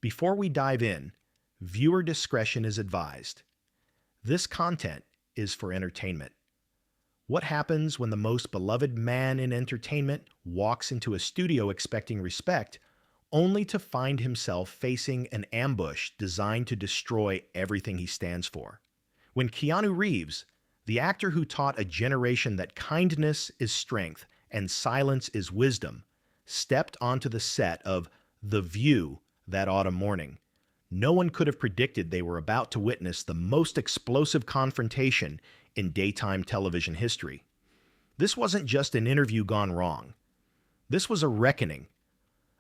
Before we dive in, viewer discretion is advised. This content is for entertainment. What happens when the most beloved man in entertainment walks into a studio expecting respect, only to find himself facing an ambush designed to destroy everything he stands for? When Keanu Reeves, the actor who taught a generation that kindness is strength and silence is wisdom, stepped onto the set of The View that autumn morning, no one could have predicted they were about to witness the most explosive confrontation in daytime television history. This wasn't just an interview gone wrong. This was a reckoning,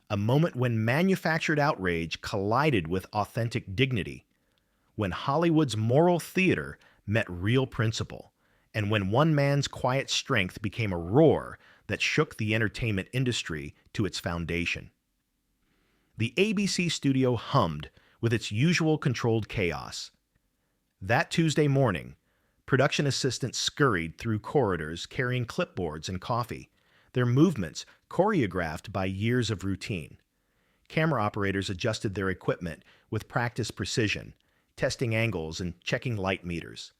a moment when manufactured outrage collided with authentic dignity, when Hollywood's moral theater met real principle, and when one man's quiet strength became a roar that shook the entertainment industry to its foundation. The ABC studio hummed with its usual controlled chaos. That Tuesday morning, production assistants scurried through corridors carrying clipboards and coffee, their movements choreographed by years of routine. Camera operators adjusted their equipment with practiced precision, testing angles and checking light meters.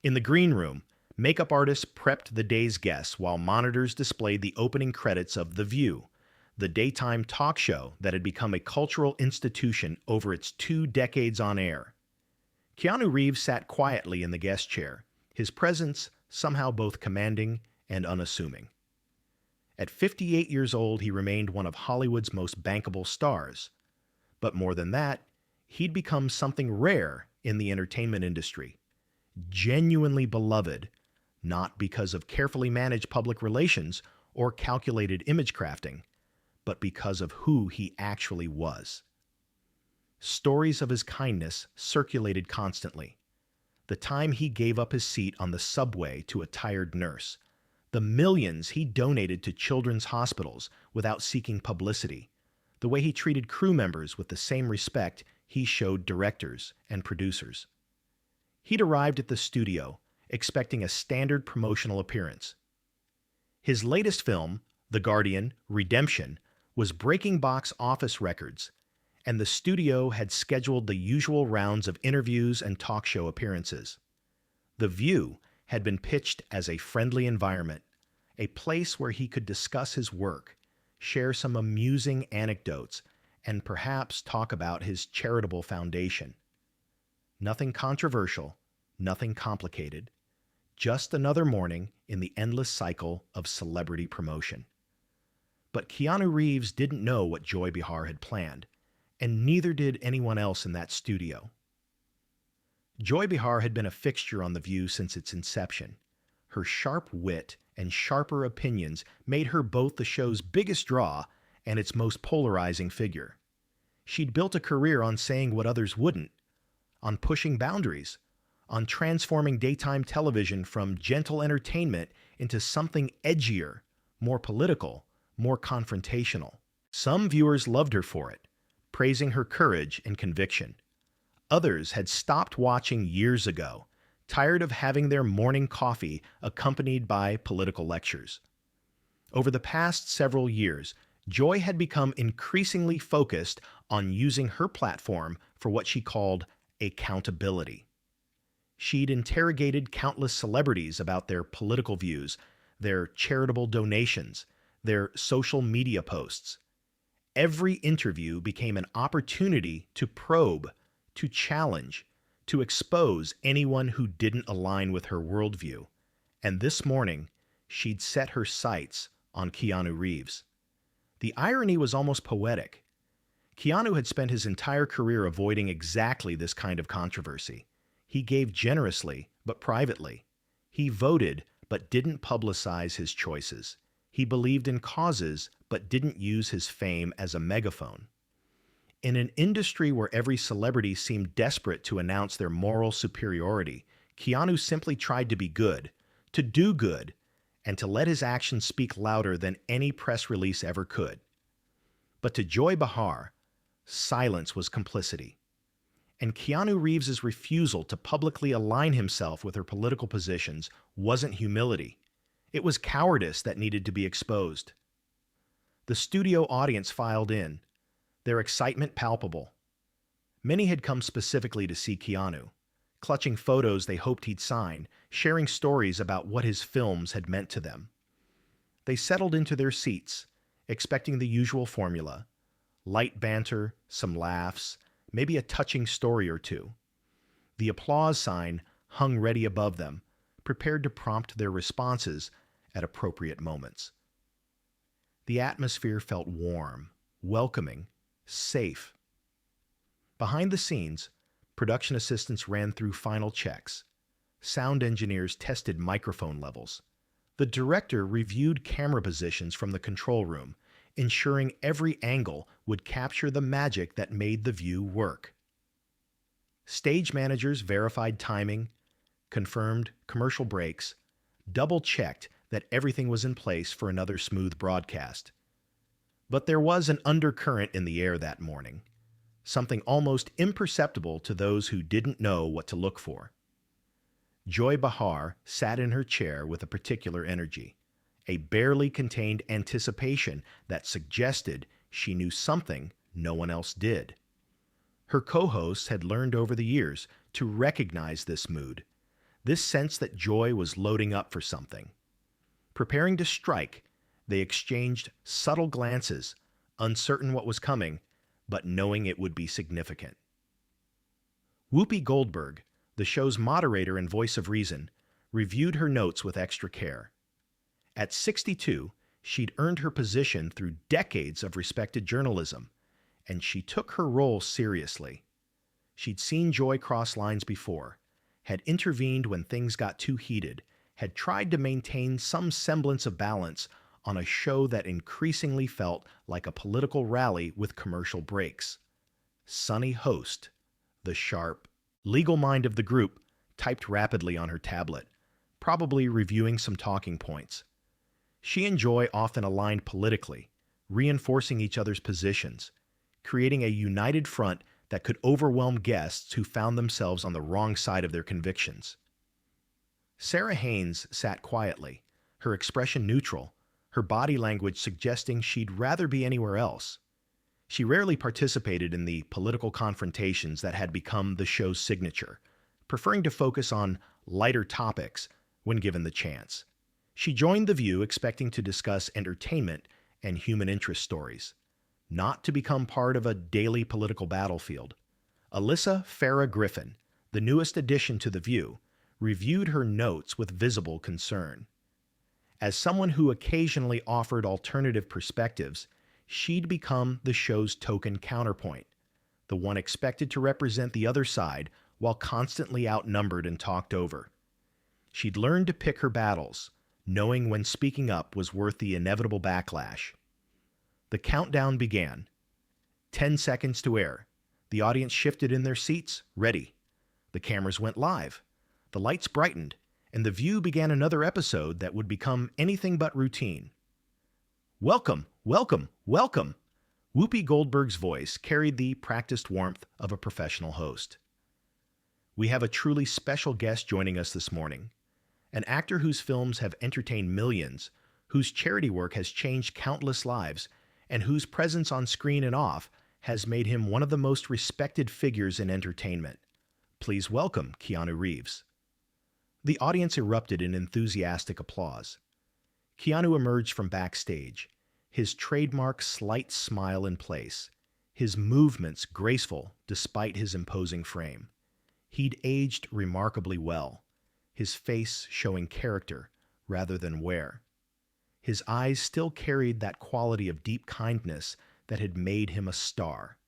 In the green room, makeup artists prepped the day's guests while monitors displayed the opening credits of The View, the daytime talk show that had become a cultural institution over its 2 decades on air. Keanu Reeves sat quietly in the guest chair, his presence somehow both commanding and unassuming. At 58 years old, he remained one of Hollywood's most bankable stars. But more than that, he'd become something rare in the entertainment industry. Genuinely beloved, not because of carefully managed public relations or calculated image crafting, but because of who he actually was. Stories of his kindness circulated constantly. The time he gave up his seat on the subway to a tired nurse, the millions he donated to children's hospitals without seeking publicity, the way he treated crew members with the same respect he showed directors and producers. He'd arrived at the studio expecting a standard promotional appearance. His latest film, The Guardian: Redemption, was breaking box office records, and the studio had scheduled the usual rounds of interviews and talk show appearances. The View had been pitched as a friendly environment, a place where he could discuss his work, share some amusing anecdotes, and perhaps talk about his charitable foundation. Nothing controversial, nothing complicated, just another morning in the endless cycle of celebrity promotion. But Keanu Reeves didn't know what Joy Behar had planned, and neither did anyone else in that studio. Joy Behar had been a fixture on The View since its inception. Her sharp wit and sharper opinions made her both the show's biggest draw and its most polarizing figure. She'd built a career on saying what others wouldn't, on pushing boundaries, on transforming daytime television from gentle entertainment into something edgier, more political, more confrontational. Some viewers loved her for it, praising her courage and conviction. Others had stopped watching years ago, tired of having their morning coffee accompanied by political lectures. Over the past several years, Joy had become increasingly focused on using her platform for what she called accountability. She'd interrogated countless celebrities about their political views, their charitable donations, their social media posts. Every interview became an opportunity to probe, to challenge, to expose anyone who didn't align with her worldview. And this morning, she'd set her sights on Keanu Reeves. The irony was almost poetic. Keanu had spent his entire career avoiding exactly this kind of controversy. He gave generously, but privately. He voted, but didn't publicize his choices. He believed in causes, but didn't use his fame as a megaphone. In an industry where every celebrity seemed desperate to announce their moral superiority, Keanu simply tried to be good, to do good, and to let his actions speak louder than any press release ever could. But to Joy Behar, silence was complicity. And Keanu Reeves' refusal to publicly align himself with her political positions wasn't humility. It was cowardice that needed to be exposed. The studio audience filed in, their excitement palpable. Many had come specifically to see Keanu, clutching photos they hoped he'd sign, sharing stories about what his films had meant to them. They settled into their seats, expecting the usual formula: light banter, some laughs, maybe a touching story or two. The applause sign hung ready above them, prepared to prompt their responses at appropriate moments. The atmosphere felt warm, welcoming, safe. Behind the scenes, production assistants ran through final checks. Sound engineers tested microphone levels. The director reviewed camera positions from the control room, ensuring every angle would capture the magic that made the view work. Stage managers verified timing, confirmed commercial breaks, double-checked that everything was in place for another smooth broadcast. But there was an undercurrent in the air that morning, something almost imperceptible to those who didn't know what to look for. Joy Behar sat in her chair with a particular energy, a barely contained anticipation that suggested she knew something no one else did. Her co-hosts had learned over the years to recognize this mood, this sense that Joy was loading up for something. Preparing to strike, they exchanged subtle glances, uncertain what was coming, but knowing it would be significant. Whoopi Goldberg, the show's moderator and voice of reason, reviewed her notes with extra care. At 62, she'd earned her position through decades of respected journalism, and she took her role seriously. She'd seen Joy cross lines before, had intervened when things got too heated, had tried to maintain some semblance of balance on a show that increasingly felt like a political rally with commercial breaks. Sunny Host, the sharp, legal mind of the group, typed rapidly on her tablet, probably reviewing some talking points. She and Joy often aligned politically, reinforcing each other's positions, creating a united front that could overwhelm guests who found themselves on the wrong side of their convictions. Sarah Haynes sat quietly, her expression neutral, her body language suggesting she'd rather be anywhere else. She rarely participated in the political confrontations that had become the show's signature, preferring to focus on lighter topics when given the chance. She joined The View expecting to discuss entertainment and human interest stories, not to become part of a daily political battlefield. Alyssa Farah Griffin, the newest addition to The View, reviewed her notes with visible concern. As someone who occasionally offered alternative perspectives, she'd become the show's token counterpoint, the one expected to represent the other side while constantly outnumbered and talked over. She'd learned to pick her battles, knowing when speaking up was worth the inevitable backlash. The countdown began. 10 seconds to air. The audience shifted in their seats, ready. The cameras went live. The lights brightened, and The View began another episode that would become anything but routine. Welcome, welcome, welcome! Whoopi Goldberg's voice carried the practiced warmth of a professional host. We have a truly special guest joining us this morning, an actor whose films have entertained millions, whose charity work has changed countless lives, and whose presence on screen and off has made him one of the most respected figures in entertainment. Please welcome Keanu Reeves. The audience erupted in enthusiastic applause. Keanu emerged from backstage, his trademark slight smile in place, his movements graceful despite his imposing frame. He'd aged remarkably well, his face showing character rather than wear. His eyes still carried that quality of deep kindness that had made him a star.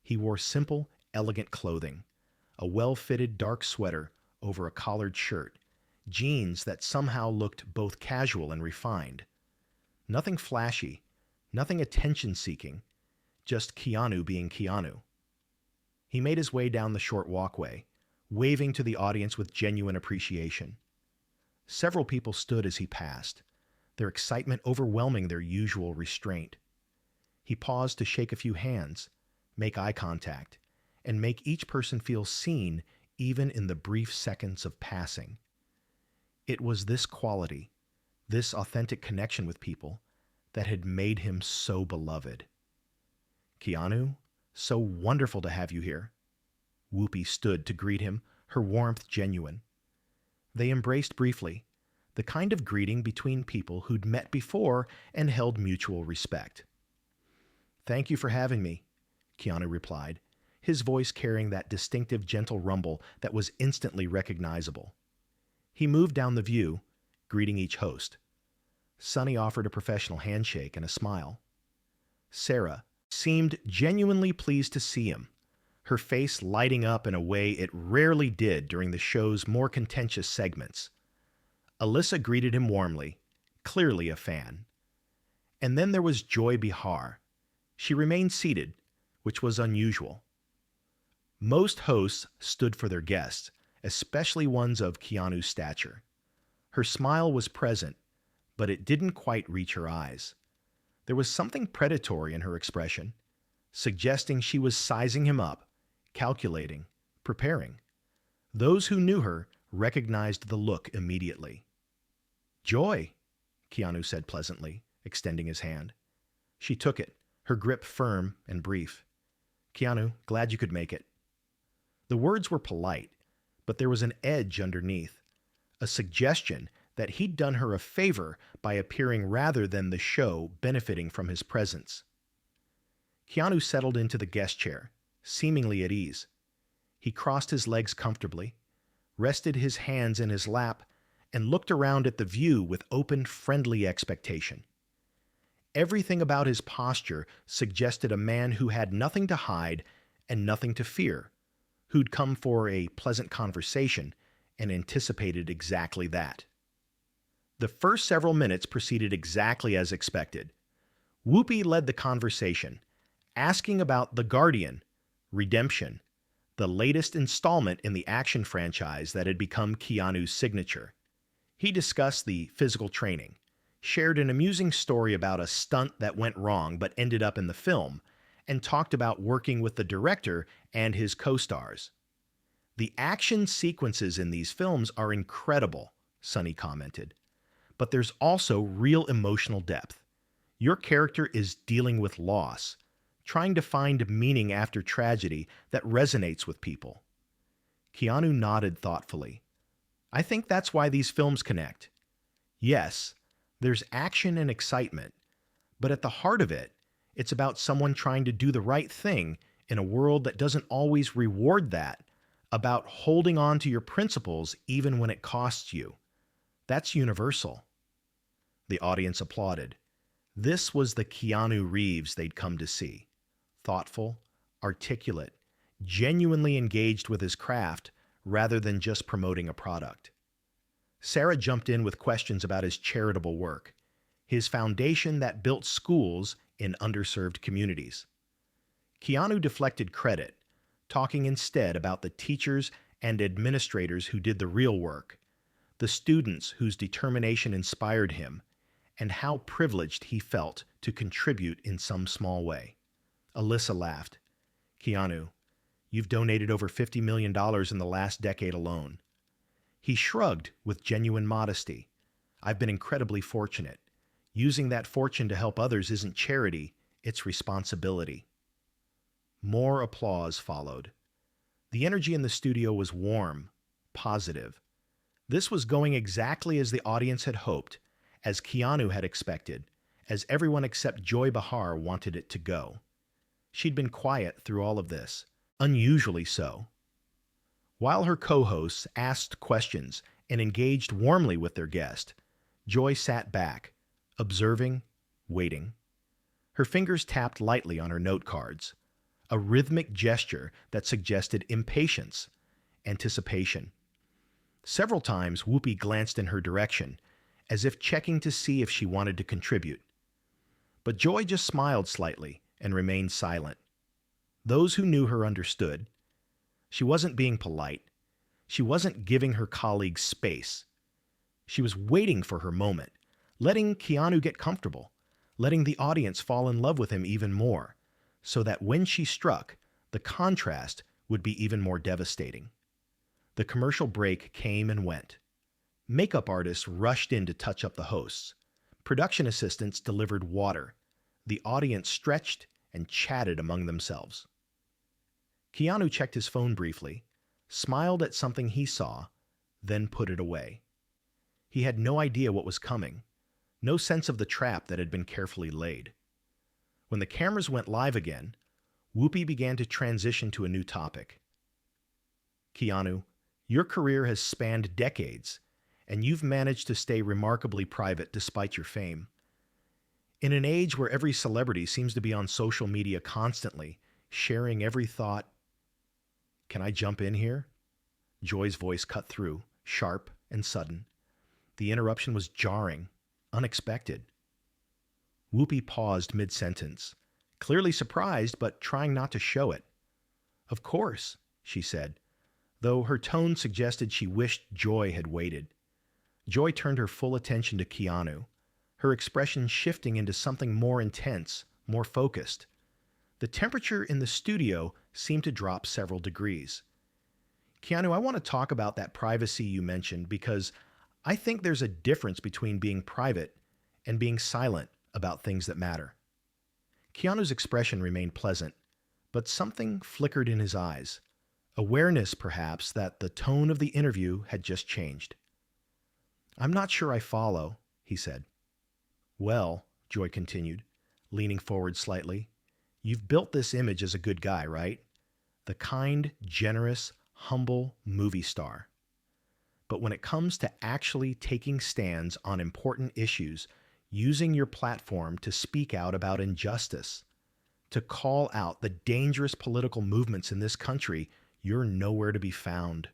He wore simple, elegant clothing, a well-fitted dark sweater over a collared shirt, jeans that somehow looked both casual and refined. Nothing flashy, nothing attention-seeking, just Keanu being Keanu. He made his way down the short walkway, waving to the audience with genuine appreciation. Several people stood as he passed, their excitement overwhelming their usual restraint. He paused to shake a few hands, make eye contact, and make each person feel seen even in the brief seconds of passing. It was this quality, this authentic connection with people, that had made him so beloved. Keanu, so wonderful to have you here. Whoopi stood to greet him, her warmth genuine. They embraced briefly, the kind of greeting between people who'd met before and held mutual respect. "Thank you for having me," Keanu replied, his voice carrying that distinctive gentle rumble that was instantly recognizable. He moved down the view, greeting each host. Sunny offered a professional handshake and a smile. Sarah seemed genuinely pleased to see him, her face lighting up in a way it rarely did during the show's more contentious segments. Alyssa greeted him warmly, clearly a fan. And then there was Joy Behar. She remained seated, which was unusual. Most hosts stood for their guests, especially ones of Keanu's stature. Her smile was present, but it didn't quite reach her eyes. There was something predatory in her expression, suggesting she was sizing him up, calculating, preparing. Those who knew her recognized the look immediately. "Joy," Keanu said pleasantly, extending his hand. She took it, her grip firm and brief. "Keanu, glad you could make it." The words were polite, but there was an edge underneath, a suggestion that he'd done her a favor by appearing rather than the show benefiting from his presence. Keanu settled into the guest chair, seemingly at ease. He crossed his legs comfortably, rested his hands in his lap, and looked around at the view with open, friendly expectation. Everything about his posture suggested a man who had nothing to hide and nothing to fear, who'd come for a pleasant conversation and anticipated exactly that. The first several minutes proceeded exactly as expected. Whoopi led the conversation, asking about The Guardian, Redemption, the latest installment in the action franchise that had become Keanu's signature. He discussed the physical training, shared an amusing story about a stunt that went wrong but ended up in the film, and talked about working with the director and his co-stars. "The action sequences in these films are incredible," Sunny commented. "But there's also real emotional depth. Your character is dealing with loss, trying to find meaning after tragedy that resonates with people." Keanu nodded thoughtfully. "I think that's why these films connect. Yes, there's action and excitement, but at the heart of it, it's about someone trying to do the right thing in a world that doesn't always reward that, about holding on to your principles even when it costs you. That's universal." The audience applauded. This was the Keanu Reeves they'd come to see. Thoughtful, articulate, genuinely engaged with his craft rather than just promoting a product. Sarah jumped in with questions about his charitable work, his foundation that built schools in underserved communities. Keanu deflected credit, talking instead about the teachers and administrators who did the real work, the students whose determination inspired him, and how privileged he felt to contribute in some small way. Alyssa laughed. "Keanu, you've donated over $50 million in the last decade alone." He shrugged with genuine modesty. "I've been incredibly fortunate. Using that fortune to help others isn't charity, it's responsibility." More applause followed. The energy in the studio was warm, positive. This was going exactly as the audience had hoped, as Keanu had expected, as everyone except Joy Behar wanted it to go. She'd been quiet through all of this, unusually so. While her co-hosts asked questions and engaged warmly with their guest, Joy sat back, observing, waiting. Her fingers tapped lightly on her note cards, a rhythmic gesture that suggested impatience, anticipation. Several times, Whoopi glanced in her direction, as if checking to see if she wanted to contribute. But Joy just smiled slightly and remained silent. Those who knew her understood. She wasn't being polite. She wasn't giving her colleagues space. She was waiting for her moment, letting Keanu get comfortable, letting the audience fall in love with him even more, so that when she struck, the contrast would be even more devastating. The commercial break came and went. Makeup artists rushed in to touch up the hosts. Production assistants delivered water. The audience stretched and chatted among themselves. Keanu checked his phone briefly, smiled at something he saw, then put it away. He had no idea what was coming, no sense of the trap that had been carefully laid. When the cameras went live again, Whoopi began to transition to a new topic. Keanu, your career has spanned decades, and you've managed to stay remarkably private despite your fame. In an age where every celebrity seems to be on social media constantly, sharing every thought. Can I jump in here? Joy's voice cut through, sharp and sudden. The interruption was jarring, unexpected. Whoopi paused mid-sentence, clearly surprised but trying not to show it. Of course, she said, though her tone suggested she wished Joy had waited. Joy turned her full attention to Keanu, her expression shifting into something more intense, more focused. The temperature in the studio seemed to drop several degrees. Keanu, I want to talk about that privacy you mentioned because I think there's a difference between being private and being silent about things that matter. Keanu's expression remained pleasant, but something flickered in his eyes. Awareness, perhaps, that the tone of the interview had just changed. I'm not sure I follow, he said. Well, Joy continued, leaning forward slightly, you've built this image as a good guy, right? The kind, generous, humble movie star. But when it comes to actually taking stands on important issues, using your platform to speak out about injustice, to call out the dangerous political movements in this country, you're nowhere to be found.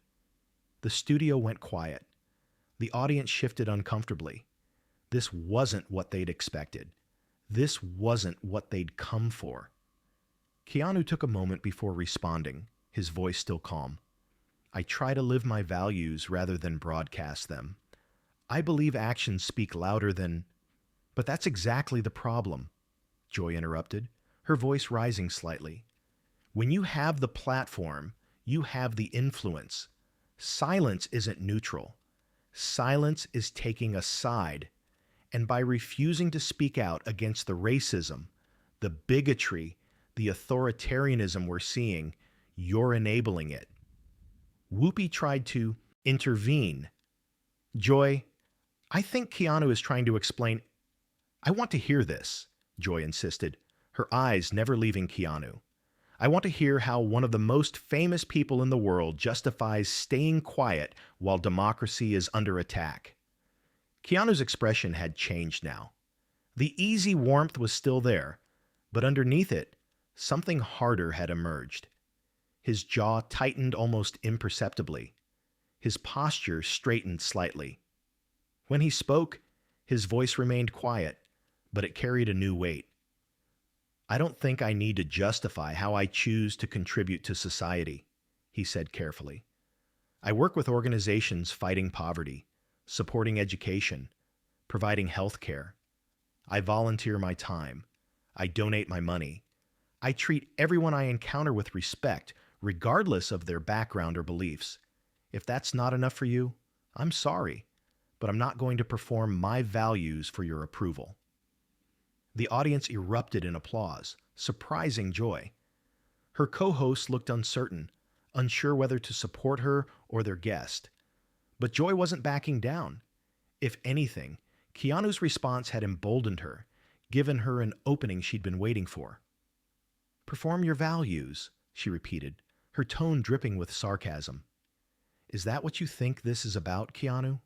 The studio went quiet. The audience shifted uncomfortably. This wasn't what they'd expected. This wasn't what they'd come for. Keanu took a moment before responding, his voice still calm. I try to live my values rather than broadcast them. I believe actions speak louder than... But that's exactly the problem, Joy interrupted, her voice rising slightly. When you have the platform, you have the influence. Silence isn't neutral. Silence is taking a side. And by refusing to speak out against the racism, the bigotry, the authoritarianism we're seeing, you're enabling it. Whoopi tried to intervene. Joy, I think Keanu is trying to explain... I want to hear this, Joy insisted, her eyes never leaving Keanu. I want to hear how one of the most famous people in the world justifies staying quiet while democracy is under attack. Keanu's expression had changed now. The easy warmth was still there, but underneath it, something harder had emerged. His jaw tightened almost imperceptibly. His posture straightened slightly. When he spoke, his voice remained quiet, but it carried a new weight. I don't think I need to justify how I choose to contribute to society, he said carefully. I work with organizations fighting poverty, supporting education, providing health care. I volunteer my time. I donate my money. I treat everyone I encounter with respect, regardless of their background or beliefs. If that's not enough for you, I'm sorry, but I'm not going to perform my values for your approval. The audience erupted in applause, surprising Joy. Her co-hosts looked uncertain, unsure whether to support her or their guest. But Joy wasn't backing down. If anything, Keanu's response had emboldened her, given her an opening she'd been waiting for. Perform your values, she repeated, her tone dripping with sarcasm. Is that what you think this is about, Keanu?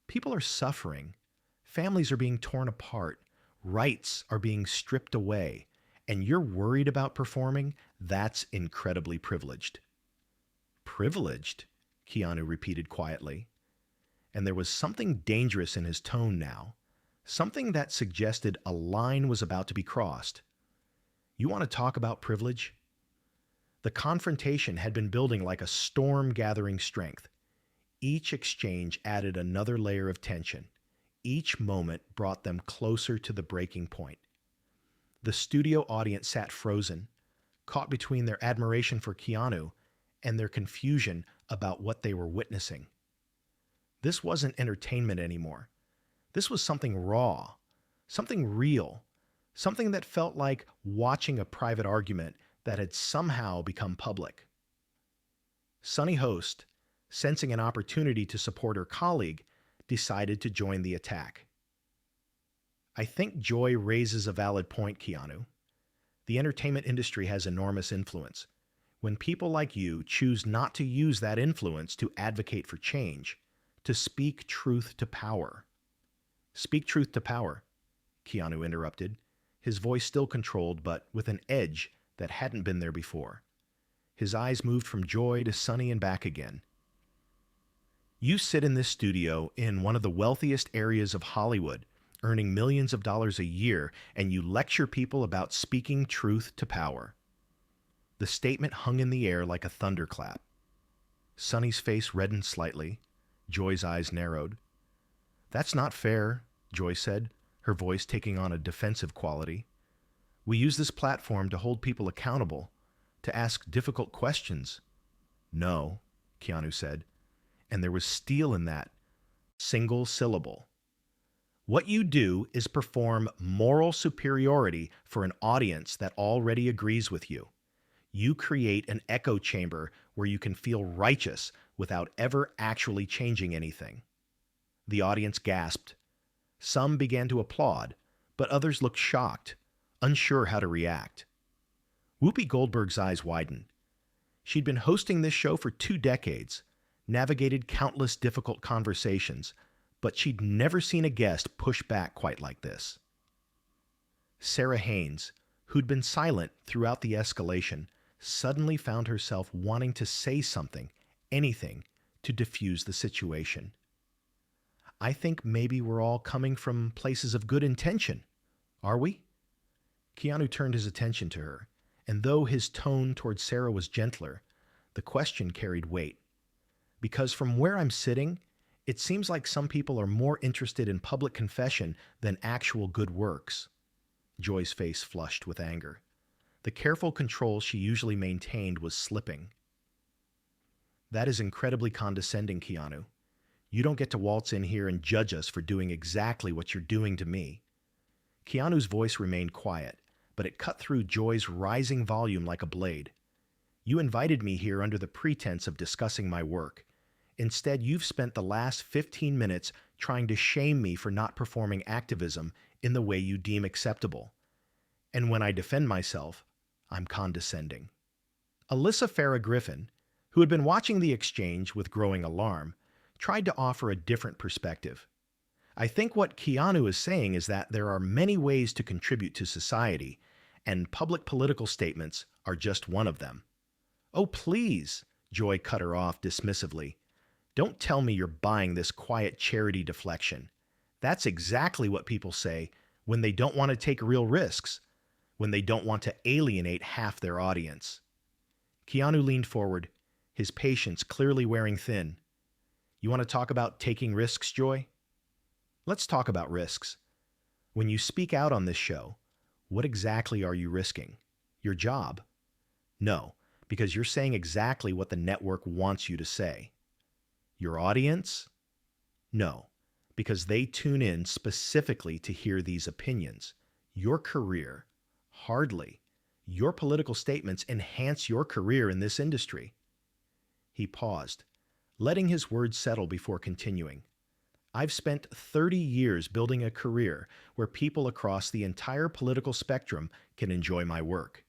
People are suffering. Families are being torn apart. Rights are being stripped away. And you're worried about performing? That's incredibly privileged. Privileged? Keanu repeated quietly. And there was something dangerous in his tone now, something that suggested a line was about to be crossed. You want to talk about privilege? The confrontation had been building like a storm gathering strength. Each exchange added another layer of tension. Each moment brought them closer to the breaking point. The studio audience sat frozen, caught between their admiration for Keanu and their confusion about what they were witnessing. This wasn't entertainment anymore. This was something raw, something real, something that felt like watching a private argument that had somehow become public. Sunny host, sensing an opportunity to support her colleague, decided to join the attack. I think Joy raises a valid point, Keanu. The entertainment industry has enormous influence. When people like you choose not to use that influence to advocate for change, to speak truth to power. Speak truth to power, Keanu interrupted, his voice still controlled but with an edge that hadn't been there before. His eyes moved from Joy to Sunny and back again. You sit in this studio in one of the wealthiest areas of Hollywood, earning millions of dollars a year, and you lecture people about speaking truth to power. The statement hung in the air like a thunderclap. Sunny's face reddened slightly. Joy's eyes narrowed. That's not fair, Joy said, her voice taking on a defensive quality. We use this platform to hold people accountable, to ask difficult questions. No, Keanu said, and there was steel in that single syllable. What you do is perform moral superiority for an audience that already agrees with you. You create an echo chamber where you can feel righteous without ever actually changing anything. The audience gasped. Some began to applaud, but others looked shocked, unsure how to react. Whoopi Goldberg's eyes widened. She'd been hosting this show for 2 decades, navigated countless difficult conversations, but she'd never seen a guest push back quite like this. Sarah Haynes, who'd been silent throughout the escalation, suddenly found herself wanting to say something, anything, to diffuse the situation. I think maybe we're all coming from places of good intention, are we? Keanu turned his attention to her, and though his tone toward Sarah was gentler, the question carried weight. Because from where I'm sitting, it seems like some people are more interested in public confession than actual good works. Joy's face flushed with anger. The careful control she usually maintained was slipping. That is incredibly condescending, Keanu. You don't get to waltz in here and judge us for doing exactly what you're doing to me. Keanu's voice remained quiet, but it cut through Joy's rising volume like a blade. You invited me here under the pretense of discussing my work. Instead, you've spent the last 15 minutes trying to shame me for not performing activism in the way you deem acceptable. And when I defend myself, I'm condescending. Alyssa Farah Griffin, who had been watching the exchange with growing alarm, tried to offer a different perspective. I think what Keanu is saying is that there are many ways to contribute to society, and public political statements are just one of them. Oh, please, Joy cut her off dismissively. Don't tell me you're buying this quiet charity deflection. That's exactly what people say when they don't want to take real risks, when they don't want to alienate half their audience. Keanu leaned forward, his patience clearly wearing thin. You want to talk about taking risks, Joy? Let's talk about risks. When you speak out on this show, what exactly are you risking? Your job? No, because you're saying exactly what the network wants you to say. Your audience? No, because they tune in specifically to hear these opinions. Your career? Hardly. Your political statements enhance your career in this industry. He paused, letting his words settle before continuing. I've spent 30 years building a career where people across the entire political spectrum can enjoy my work.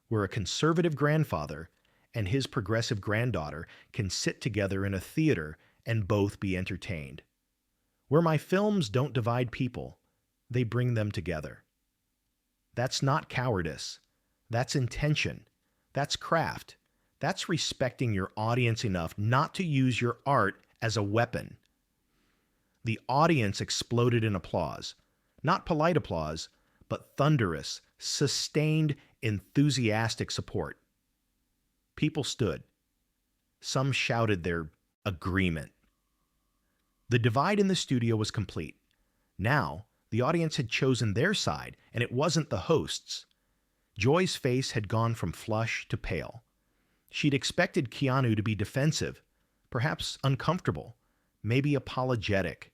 Where a conservative grandfather and his progressive granddaughter can sit together in a theater and both be entertained. Where my films don't divide people, they bring them together. That's not cowardice. That's intention. That's craft. That's respecting your audience enough not to use your art as a weapon. The audience exploded in applause. Not polite applause, but thunderous, sustained, enthusiastic support. People stood. Some shouted their agreement. The divide in the studio was complete. Now, the audience had chosen their side, and it wasn't the hosts. Joy's face had gone from flush to pale. She'd expected Keanu to be defensive, perhaps uncomfortable, maybe apologetic.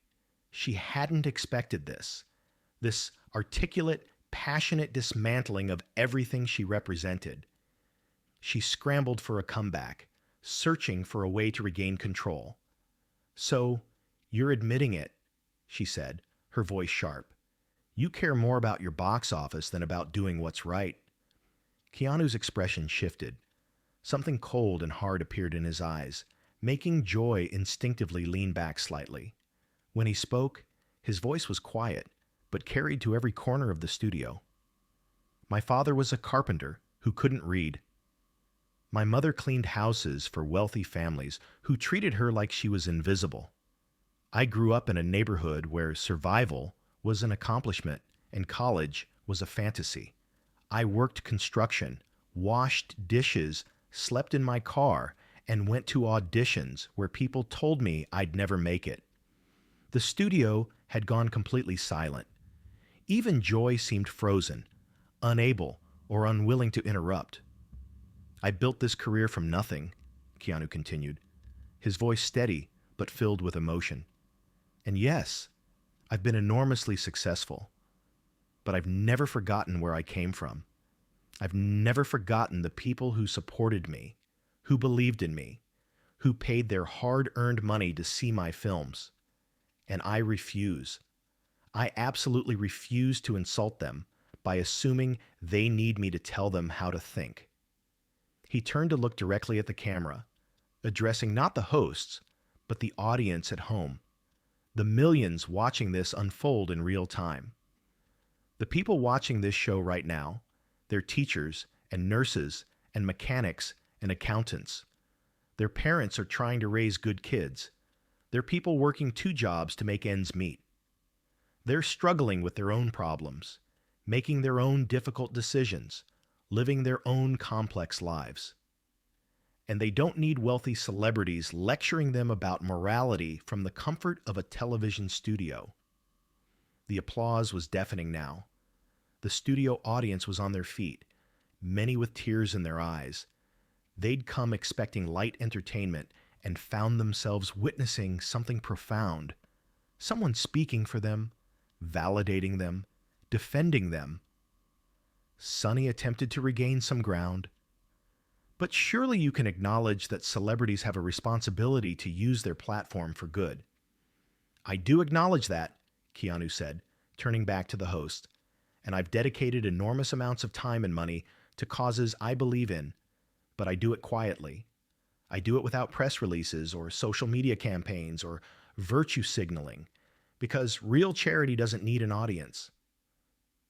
She hadn't expected this articulate, passionate dismantling of everything she represented. She scrambled for a comeback, searching for a way to regain control. "So, you're admitting it," she said, her voice sharp. "You care more about your box office than about doing what's right." Keanu's expression shifted. Something cold and hard appeared in his eyes, making Joy instinctively lean back slightly. When he spoke, his voice was quiet, but carried to every corner of the studio. "My father was a carpenter who couldn't read. My mother cleaned houses for wealthy families who treated her like she was invisible. I grew up in a neighborhood where survival was an accomplishment and college was a fantasy. I worked construction, washed dishes, slept in my car, and went to auditions where people told me I'd never make it." The studio had gone completely silent. Even Joy seemed frozen, unable or unwilling to interrupt. "I built this career from nothing," Keanu continued, his voice steady but filled with emotion. "And yes, I've been enormously successful, but I've never forgotten where I came from. I've never forgotten the people who supported me, who believed in me, who paid their hard-earned money to see my films. And I refuse. I absolutely refuse to insult them by assuming they need me to tell them how to think." He turned to look directly at the camera, addressing not the hosts, but the audience at home, the millions watching this unfold in real time. The people watching this show right now, they're teachers and nurses and mechanics and accountants. Their parents are trying to raise good kids. They're people working 2 jobs to make ends meet. They're struggling with their own problems, making their own difficult decisions, living their own complex lives. And they don't need wealthy celebrities lecturing them about morality from the comfort of a television studio. The applause was deafening now. The studio audience was on their feet, many with tears in their eyes. They'd come expecting light entertainment and found themselves witnessing something profound. Someone speaking for them, validating them, defending them. Sonny attempted to regain some ground. "But surely you can acknowledge that celebrities have a responsibility to use their platform for good." "I do acknowledge that," Keanu said, turning back to the host. "And I've dedicated enormous amounts of time and money to causes I believe in, but I do it quietly. I do it without press releases or social media campaigns or virtue signaling, because real charity doesn't need an audience."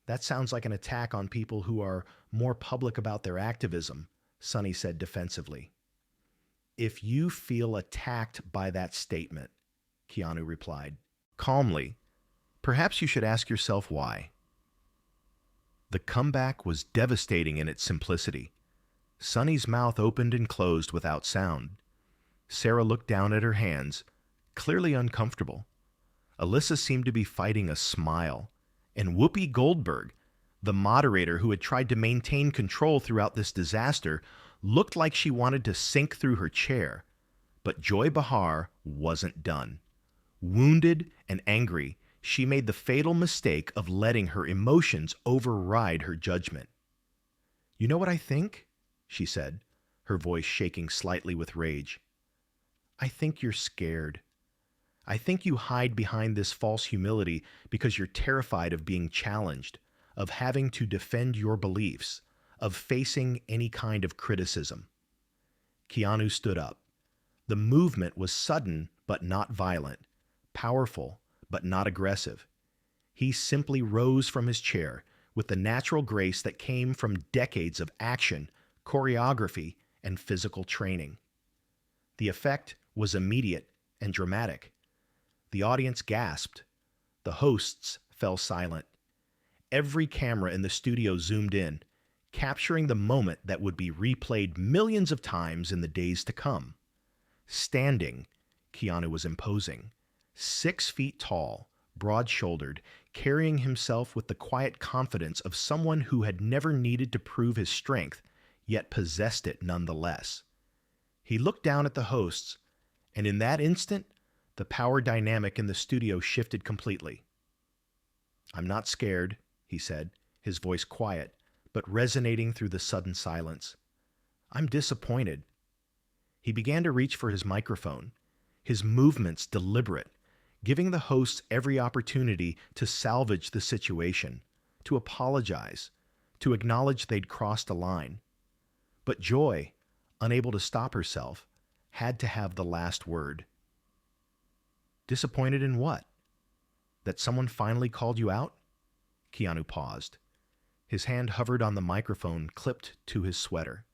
"That sounds like an attack on people who are more public about their activism," Sonny said defensively. "If you feel attacked by that statement," Keanu replied calmly, "perhaps you should ask yourself why." The comeback was devastating in its simplicity. Sonny's mouth opened and closed without sound. Sarah looked down at her hands, clearly uncomfortable. Alyssa seemed to be fighting a smile, and Whoopi Goldberg, the moderator who had tried to maintain control throughout this disaster, looked like she wanted to sink through her chair. But Joy Behar wasn't done. Wounded and angry, she made the fatal mistake of letting her emotions override her judgment. "You know what I think?" she said, her voice shaking slightly with rage. "I think you're scared. I think you hide behind this false humility because you're terrified of being challenged, of having to defend your beliefs, of facing any kind of criticism." Keanu stood up. The movement was sudden but not violent, powerful but not aggressive. He simply rose from his chair with the natural grace that came from decades of action, choreography, and physical training. The effect was immediate and dramatic. The audience gasped. The hosts fell silent. Every camera in the studio zoomed in, capturing the moment that would be replayed millions of times in the days to come. Standing, Keanu was imposing, 6 feet tall, broad-shouldered, carrying himself with the quiet confidence of someone who had never needed to prove his strength, yet possessed it nonetheless. He looked down at the hosts, and in that instant, the power dynamic in the studio shifted completely. "I'm not scared," he said, his voice quiet, but resonating through the sudden silence. I'm disappointed. He began to reach for his microphone, his movements deliberate, giving the hosts every opportunity to salvage the situation, to apologize, to acknowledge they'd crossed a line. But Joy, unable to stop herself, had to have the last word. Disappointed in what? That someone finally called you out? Keanu paused. His hand hovered on the microphone clipped to his sweater.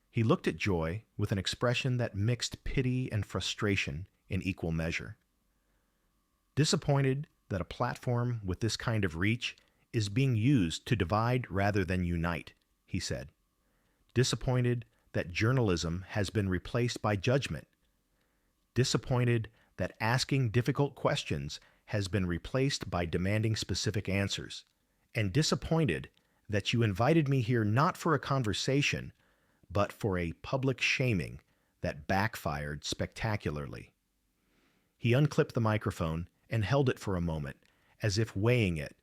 He looked at Joy with an expression that mixed pity and frustration in equal measure. Disappointed that a platform with this kind of reach is being used to divide rather than unite, he said. Disappointed that journalism has been replaced by judgment. Disappointed that asking difficult questions has been replaced by demanding specific answers. And disappointed that you invited me here not for a conversation, but for a public shaming that backfired spectacularly. He unclipped the microphone and held it for a moment, as if weighing it,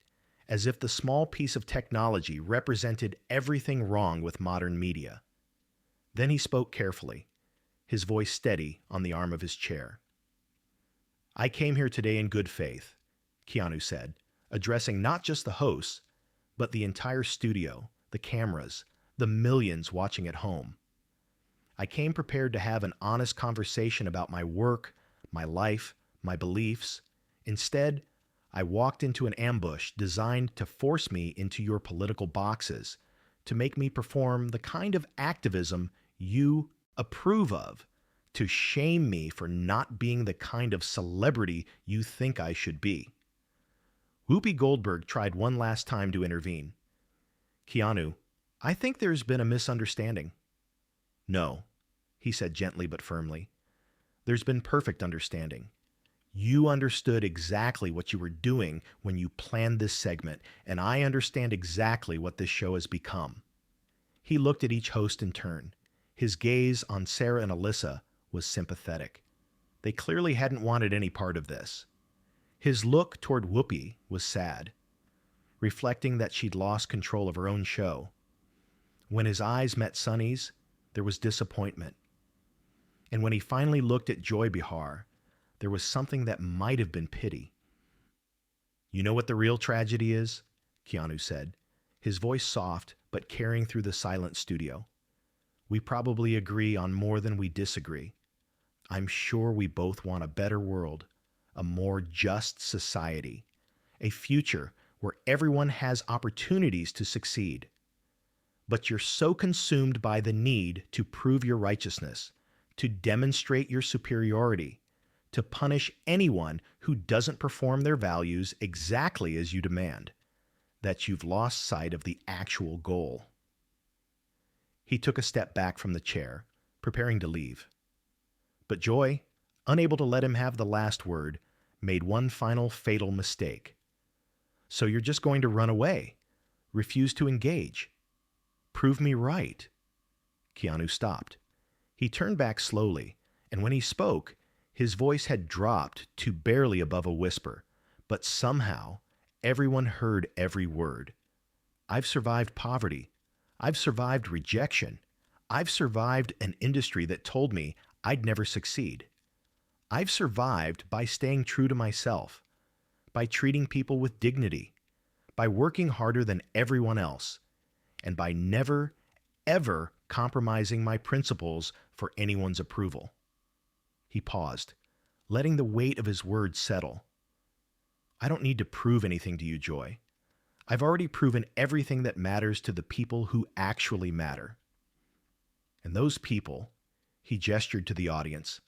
as if the small piece of technology represented everything wrong with modern media. Then he spoke carefully, his voice steady on the arm of his chair. I came here today in good faith, Keanu said, addressing not just the hosts, but the entire studio, the cameras, the millions watching at home. I came prepared to have an honest conversation about my work, my life, my beliefs. Instead, I walked into an ambush designed to force me into your political boxes, to make me perform the kind of activism you approve of, to shame me for not being the kind of celebrity you think I should be. Whoopi Goldberg tried one last time to intervene. Keanu, I think there's been a misunderstanding. No, he said gently but firmly. There's been perfect understanding. You understood exactly what you were doing when you planned this segment, and I understand exactly what this show has become. He looked at each host in turn. His gaze on Sarah and Alyssa was sympathetic. They clearly hadn't wanted any part of this. His look toward Whoopi was sad, reflecting that she'd lost control of her own show. When his eyes met Sunny's, there was disappointment. And when he finally looked at Joy Behar, there was something that might have been pity. You know what the real tragedy is? Keanu said, his voice soft but carrying through the silent studio. We probably agree on more than we disagree. I'm sure we both want a better world, a more just society, a future where everyone has opportunities to succeed. But you're so consumed by the need to prove your righteousness, to demonstrate your superiority, to punish anyone who doesn't perform their values exactly as you demand, that you've lost sight of the actual goal. He took a step back from the chair, preparing to leave. But Joy, unable to let him have the last word, made one final fatal mistake. So you're just going to run away, refuse to engage. Prove me right. Keanu stopped. He turned back slowly, and when he spoke, his voice had dropped to barely above a whisper, but somehow everyone heard every word. I've survived poverty. I've survived rejection. I've survived an industry that told me I'd never succeed. I've survived by staying true to myself, by treating people with dignity, by working harder than everyone else, and by never, ever compromising my principles for anyone's approval. He paused, letting the weight of his words settle. I don't need to prove anything to you, Joy. I've already proven everything that matters to the people who actually matter. And those people, he gestured to the audience,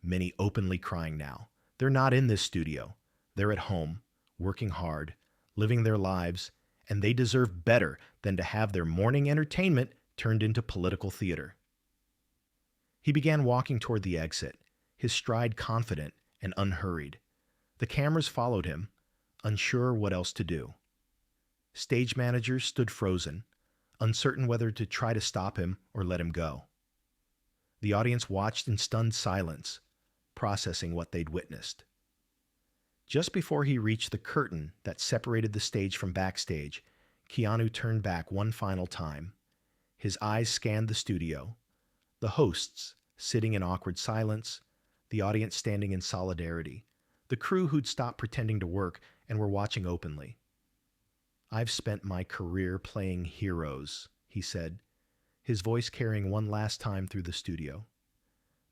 many openly crying now. They're not in this studio. They're at home, working hard, living their lives, and they deserve better than to have their morning entertainment turned into political theater. He began walking toward the exit, his stride confident and unhurried. The cameras followed him, unsure what else to do. Stage managers stood frozen, uncertain whether to try to stop him or let him go. The audience watched in stunned silence, processing what they'd witnessed. Just before he reached the curtain that separated the stage from backstage, Keanu turned back one final time. His eyes scanned the studio, The hosts sitting in awkward silence, the audience standing in solidarity, the crew who'd stopped pretending to work and were watching openly. "I've spent my career playing heroes," he said, his voice carrying one last time through the studio.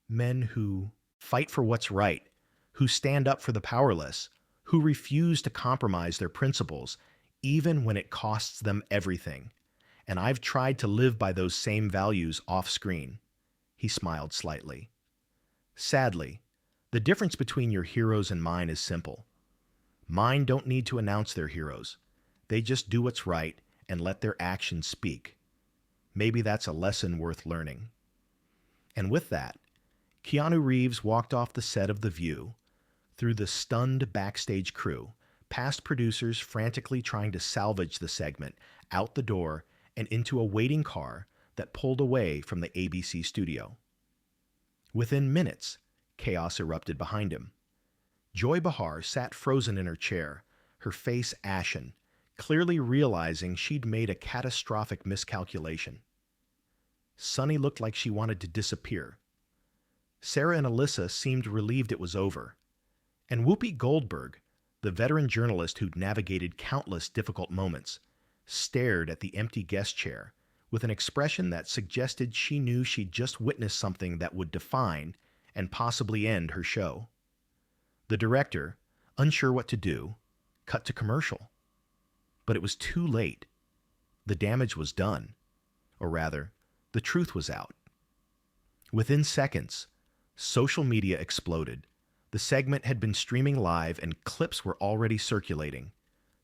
"Men who fight for what's right, who stand up for the powerless, who refuse to compromise their principles, even when it costs them everything. And I've tried to live by those same values off-screen." He smiled slightly. "Sadly, the difference between your heroes and mine is simple. Mine don't need to announce their heroes. They just do what's right and let their actions speak. Maybe that's a lesson worth learning." And with that, Keanu Reeves walked off the set of The View, through the stunned backstage crew, past producers frantically trying to salvage the segment, out the door, and into a waiting car that pulled away from the ABC studio. Within minutes, chaos erupted behind him. Joy Behar sat frozen in her chair, her face ashen, clearly realizing she'd made a catastrophic miscalculation. Sunny looked like she wanted to disappear. Sarah and Alyssa seemed relieved it was over. And Whoopi Goldberg, the veteran journalist who'd navigated countless difficult moments, stared at the empty guest chair with an expression that suggested she knew she'd just witnessed something that would define and possibly end her show. The director, unsure what to do, cut to commercial. But it was too late. The damage was done. Or rather, the truth was out. Within seconds, social media exploded. The segment had been streaming live and clips were already circulating.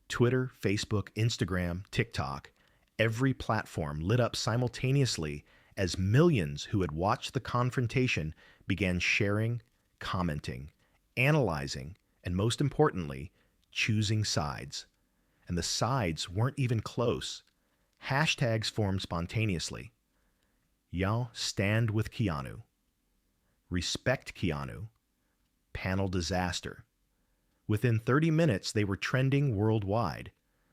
Twitter, Facebook, Instagram, TikTok, every platform lit up simultaneously as millions who had watched the confrontation began sharing, commenting, analyzing, and most importantly, choosing sides. And the sides weren't even close. Hashtags formed spontaneously. "Y'all stand with Keanu." "Respect Keanu." "Panel disaster." Within 30 minutes, they were trending worldwide.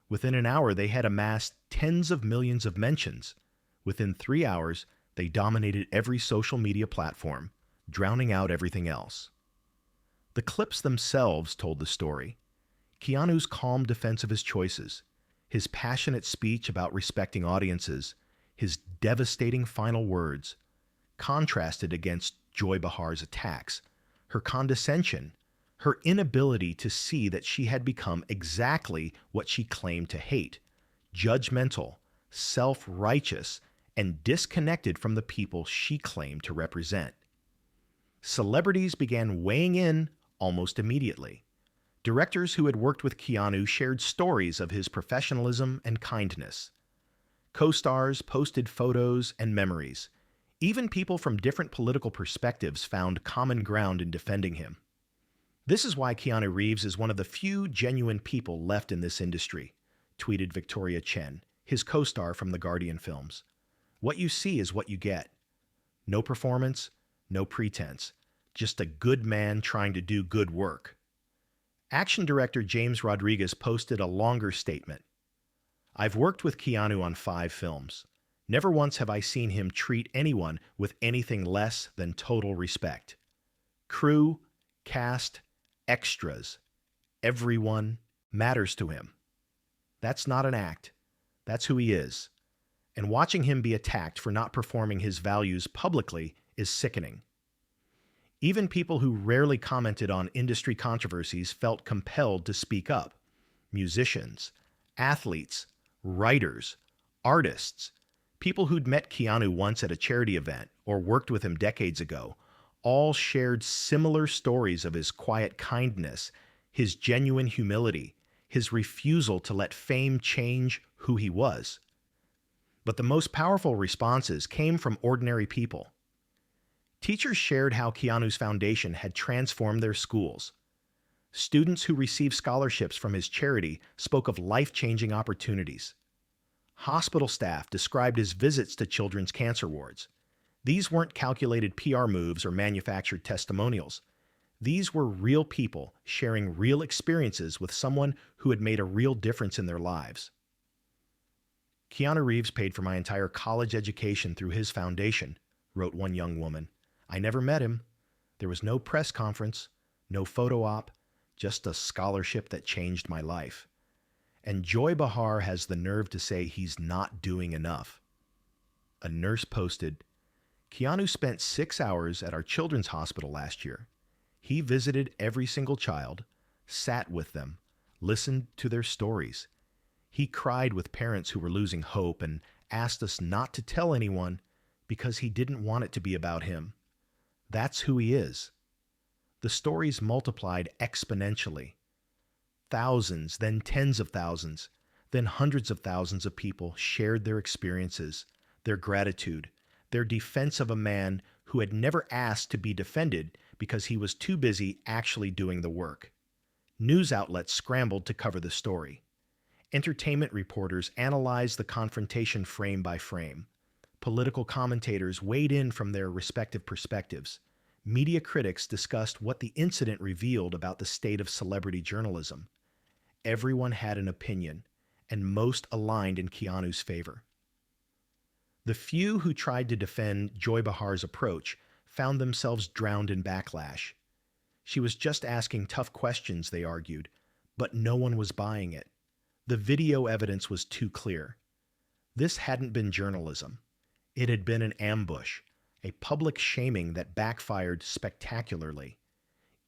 Within an hour, they had amassed tens of millions of mentions. Within 3 hours, they dominated every social media platform, drowning out everything else. The clips themselves told the story. Keanu's calm defense of his choices, his passionate speech about respecting audiences, his devastating final words, contrasted against Joy Behar's attacks, her condescension, her inability to see that she had become exactly what she claimed to hate: judgmental, self-righteous, and disconnected from the people she claimed to represent. Celebrities began weighing in almost immediately. Directors who had worked with Keanu shared stories of his professionalism and kindness. Co-stars posted photos and memories. Even people from different political perspectives found common ground in defending him. "This is why Keanu Reeves is one of the few genuine people left in this industry," tweeted Victoria Chen, his co-star from the Guardian films. "What you see is what you get. No performance, no pretense, just a good man trying to do good work." Action director James Rodriguez posted a longer statement. "I've worked with Keanu on 5 films. Never once have I seen him treat anyone with anything less than total respect. Crew, cast, extras, everyone matters to him. That's not an act. That's who he is. And watching him be attacked for not performing his values publicly is sickening." Even people who rarely commented on industry controversies felt compelled to speak up. Musicians, athletes, writers, artists, people who'd met Keanu once at a charity event or worked with him decades ago, all shared similar stories of his quiet kindness, his genuine humility, his refusal to let fame change who he was. But the most powerful responses came from ordinary people. Teachers shared how Keanu's foundation had transformed their schools. Students who received scholarships from his charity spoke of life-changing opportunities. Hospital staff described his visits to children's cancer wards. These weren't calculated PR moves or manufactured testimonials. These were real people sharing real experiences with someone who had made a real difference in their lives. "Keanu Reeves paid for my entire college education through his foundation," wrote one young woman. I never met him. There was no press conference, no photo op, just a scholarship that changed my life. And Joy Behar has the nerve to say he's not doing enough. A nurse posted, Keanu spent 6 hours at our children's hospital last year. He visited every single child, sat with them, listened to their stories. He cried with parents who were losing hope and asked us not to tell anyone because he didn't want it to be about him. That's who he is. The stories multiplied exponentially. Thousands, then tens of thousands, then hundreds of thousands of people shared their experiences, their gratitude, their defense of a man who had never asked to be defended because he was too busy actually doing the work. News outlets scrambled to cover the story. Entertainment reporters analyzed the confrontation frame by frame. Political commentators weighed in from their respective perspectives. Media critics discussed what the incident revealed about the state of celebrity journalism. Everyone had an opinion, and most aligned in Keanu's favor. The few who tried to defend Joy Behar's approach found themselves drowned in backlash. She was just asking tough questions, they argued, but no one was buying it. The video evidence was too clear. This hadn't been journalism. It had been an ambush, a public shaming that backfired spectacularly.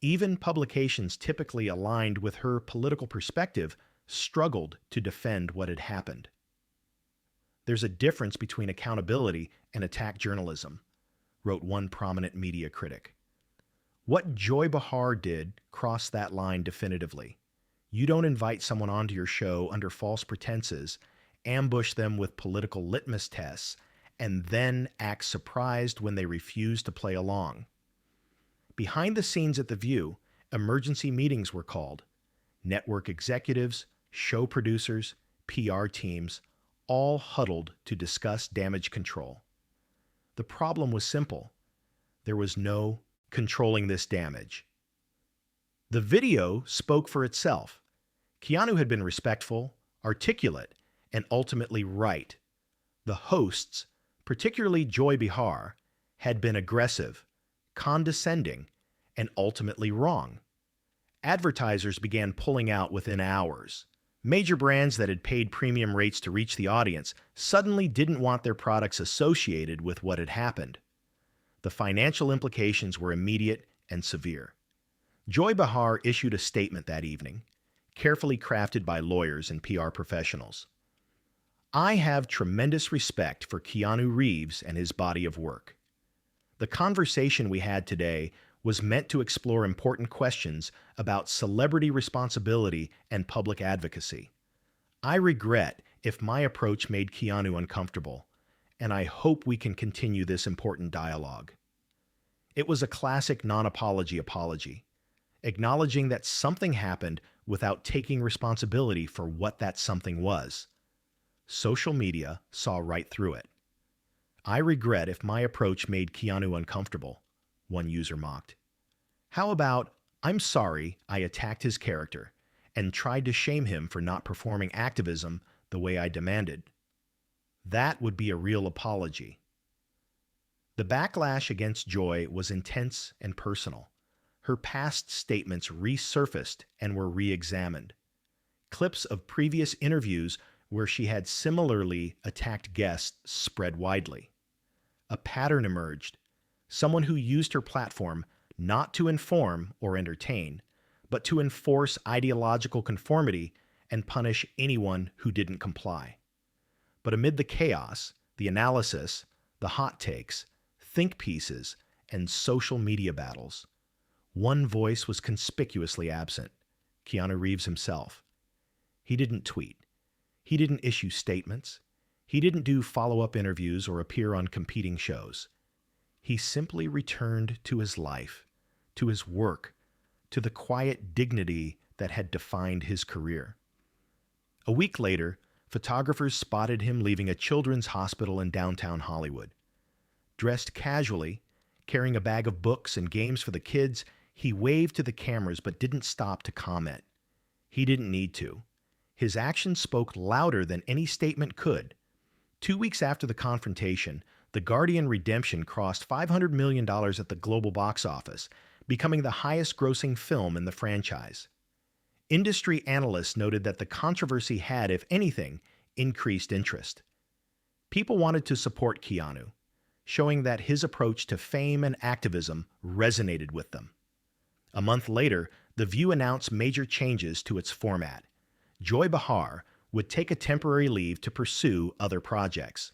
Even publications typically aligned with her political perspective struggled to defend what had happened. There's a difference between accountability and attack journalism, wrote one prominent media critic. What Joy Behar did crossed that line definitively. You don't invite someone onto your show under false pretenses, ambush them with political litmus tests, and then act surprised when they refuse to play along. Behind the scenes at The View, emergency meetings were called. Network executives, show producers, PR teams, all huddled to discuss damage control. The problem was simple. There was no controlling this damage. The video spoke for itself. Keanu had been respectful, articulate, and ultimately right. The hosts, particularly Joy Behar, had been aggressive, condescending, and ultimately wrong. Advertisers began pulling out within hours. Major brands that had paid premium rates to reach the audience suddenly didn't want their products associated with what had happened. The financial implications were immediate and severe. Joy Behar issued a statement that evening, carefully crafted by lawyers and PR professionals. I have tremendous respect for Keanu Reeves and his body of work. The conversation we had today was meant to explore important questions about celebrity responsibility and public advocacy. I regret if my approach made Keanu uncomfortable, and I hope we can continue this important dialogue. It was a classic non-apology apology, acknowledging that something happened without taking responsibility for what that something was. Social media saw right through it. I regret if my approach made Keanu uncomfortable, one user mocked. How about, I'm sorry I attacked his character and tried to shame him for not performing activism the way I demanded? That would be a real apology. The backlash against Joy was intense and personal. Her past statements resurfaced and were re-examined. Clips of previous interviews where she had similarly attacked guests spread widely. A pattern emerged. Someone who used her platform not to inform or entertain, but to enforce ideological conformity and punish anyone who didn't comply. But amid the chaos, the analysis, the hot takes, think pieces, and social media battles, one voice was conspicuously absent: Keanu Reeves himself. He didn't tweet. He didn't issue statements. He didn't do follow-up interviews or appear on competing shows. He simply returned to his life, to his work, to the quiet dignity that had defined his career. A week later, photographers spotted him leaving a children's hospital in downtown Hollywood. Dressed casually, carrying a bag of books and games for the kids, he waved to the cameras but didn't stop to comment. He didn't need to. His actions spoke louder than any statement could. 2 weeks after the confrontation, The Guardian Redemption crossed $500 million at the global box office, becoming the highest-grossing film in the franchise. Industry analysts noted that the controversy had, if anything, increased interest. People wanted to support Keanu, showing that his approach to fame and activism resonated with them. A month later, The View announced major changes to its format. Joy Behar would take a temporary leave to pursue other projects.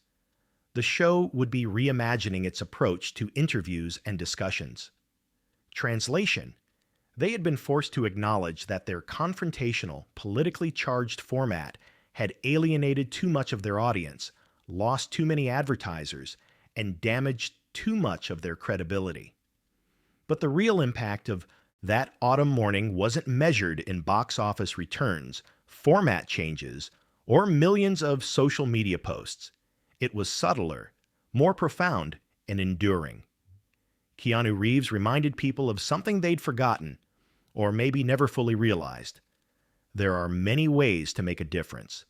The show would be reimagining its approach to interviews and discussions. Translation: they had been forced to acknowledge that their confrontational, politically charged format had alienated too much of their audience, lost too many advertisers, and damaged too much of their credibility. But the real impact of that autumn morning wasn't measured in box office returns, format changes, or millions of social media posts. It was subtler, more profound, and enduring. Keanu Reeves reminded people of something they'd forgotten, or maybe never fully realized. There are many ways to make a difference,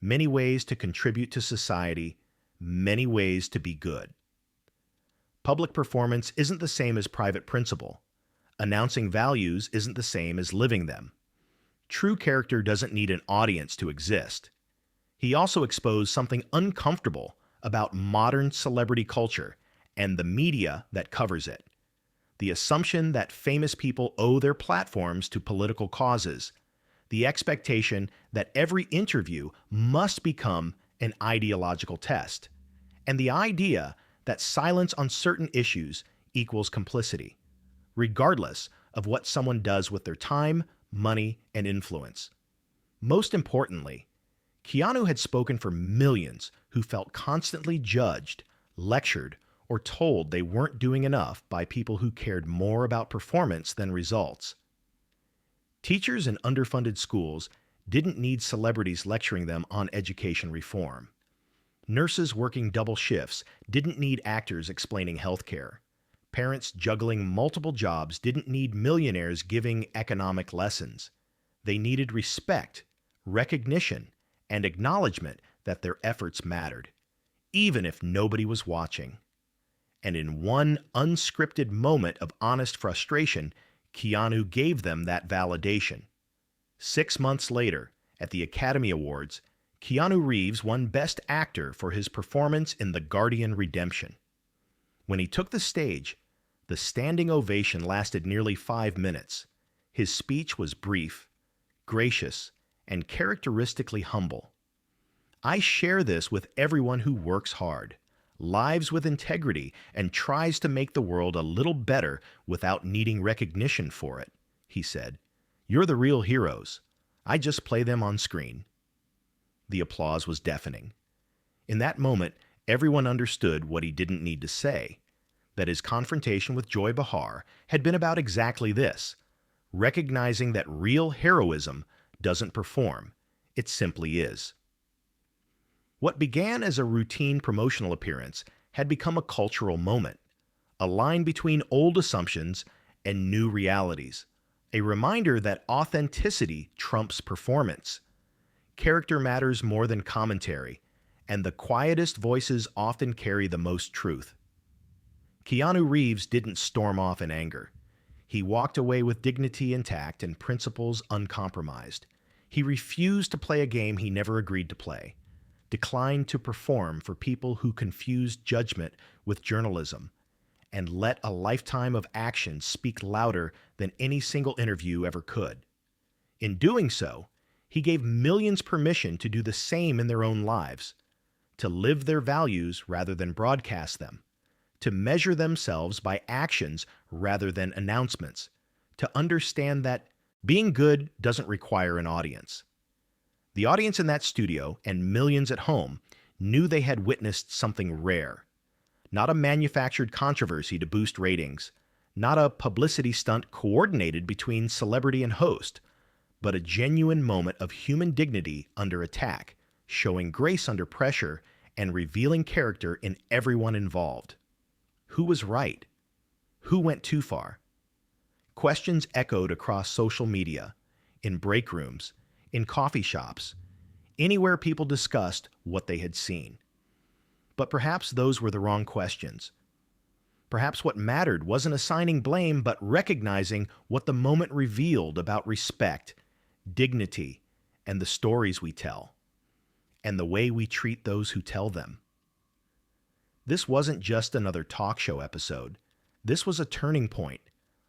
many ways to contribute to society, many ways to be good. Public performance isn't the same as private principle. Announcing values isn't the same as living them. True character doesn't need an audience to exist. He also exposed something uncomfortable about modern celebrity culture and the media that covers it. The assumption that famous people owe their platforms to political causes. The expectation that every interview must become an ideological test. And the idea that silence on certain issues equals complicity, regardless of what someone does with their time, money, and influence. Most importantly, Keanu had spoken for millions who felt constantly judged, lectured, or told they weren't doing enough by people who cared more about performance than results. Teachers in underfunded schools didn't need celebrities lecturing them on education reform. Nurses working double shifts didn't need actors explaining healthcare. Parents juggling multiple jobs didn't need millionaires giving economic lessons. They needed respect, recognition, and acknowledgement that their efforts mattered, even if nobody was watching. And in one unscripted moment of honest frustration, Keanu gave them that validation. 6 months later, at the Academy Awards, Keanu Reeves won Best Actor for his performance in The Guardian Redemption. When he took the stage, the standing ovation lasted nearly 5 minutes. His speech was brief, gracious, and characteristically humble. I share this with everyone who works hard, lives with integrity, and tries to make the world a little better without needing recognition for it, he said. You're the real heroes. I just play them on screen. The applause was deafening. In that moment, everyone understood what he didn't need to say, that his confrontation with Joy Behar had been about exactly this, recognizing that real heroism doesn't perform, it simply is. What began as a routine promotional appearance had become a cultural moment, a line between old assumptions and new realities, a reminder that authenticity trumps performance. Character matters more than commentary, and the quietest voices often carry the most truth. Keanu Reeves didn't storm off in anger. He walked away with dignity intact and principles uncompromised. He refused to play a game he never agreed to play, declined to perform for people who confused judgment with journalism, and let a lifetime of action speak louder than any single interview ever could. In doing so, he gave millions permission to do the same in their own lives, to live their values rather than broadcast them, to measure themselves by actions rather than announcements, to understand that being good doesn't require an audience. The audience in that studio and millions at home knew they had witnessed something rare. Not a manufactured controversy to boost ratings, not a publicity stunt coordinated between celebrity and host, but a genuine moment of human dignity under attack, showing grace under pressure and revealing character in everyone involved. Who was right? Who went too far? Questions echoed across social media, in break rooms, in coffee shops, anywhere people discussed what they had seen. But perhaps those were the wrong questions. Perhaps what mattered wasn't assigning blame, but recognizing what the moment revealed about respect, dignity, and the stories we tell, and the way we treat those who tell them. This wasn't just another talk show episode. This was a turning point,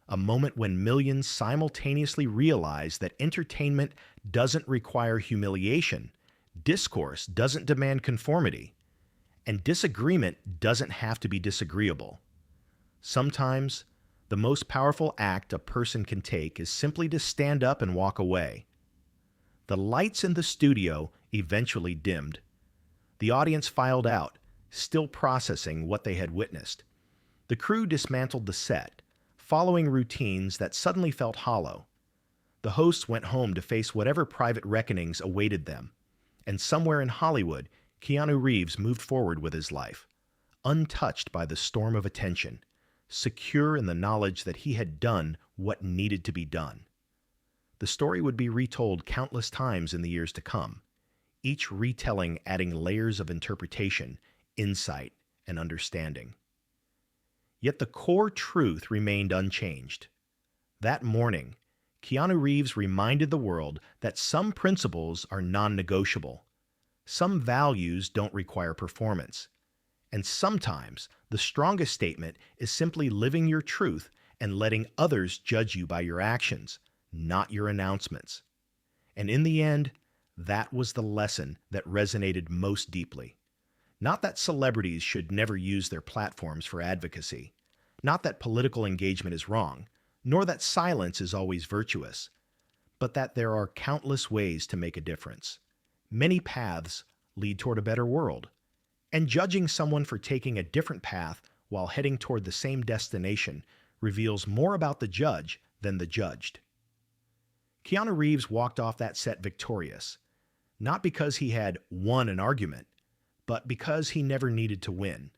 a moment when millions simultaneously realized that entertainment doesn't require humiliation, discourse doesn't demand conformity, and disagreement doesn't have to be disagreeable. Sometimes, the most powerful act a person can take is simply to stand up and walk away. The lights in the studio eventually dimmed. The audience filed out, still processing what they had witnessed. The crew dismantled the set, following routines that suddenly felt hollow. The hosts went home to face whatever private reckonings awaited them. And somewhere in Hollywood, Keanu Reeves moved forward with his life, untouched by the storm of attention, secure in the knowledge that he had done what needed to be done. The story would be retold countless times in the years to come, each retelling adding layers of interpretation, insight, and understanding. Yet the core truth remained unchanged. That morning, Keanu Reeves reminded the world that some principles are non-negotiable, some values don't require performance, and sometimes the strongest statement is simply living your truth and letting others judge you by your actions, not your announcements. And in the end, that was the lesson that resonated most deeply. Not that celebrities should never use their platforms for advocacy, not that political engagement is wrong, nor that silence is always virtuous, but that there are countless ways to make a difference. Many paths lead toward a better world, and judging someone for taking a different path while heading toward the same destination reveals more about the judge than the judged. Keanu Reeves walked off that set victorious, not because he had won an argument, but because he never needed to win.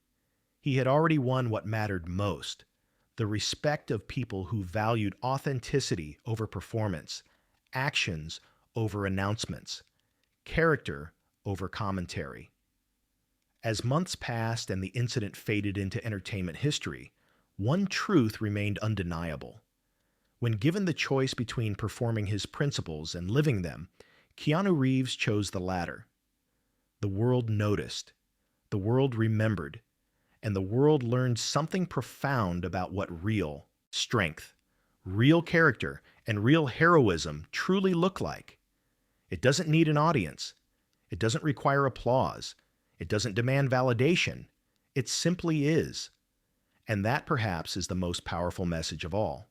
He had already won what mattered most, the respect of people who valued authenticity over performance, actions over announcements, character over commentary. As months passed and the incident faded into entertainment history, one truth remained undeniable. When given the choice between performing his principles and living them, Keanu Reeves chose the latter. The world noticed, the world remembered, and the world learned something profound about what real strength, real character, and real heroism truly look like. It doesn't need an audience. It doesn't require applause. It doesn't demand validation. It simply is. And that perhaps is the most powerful message of all.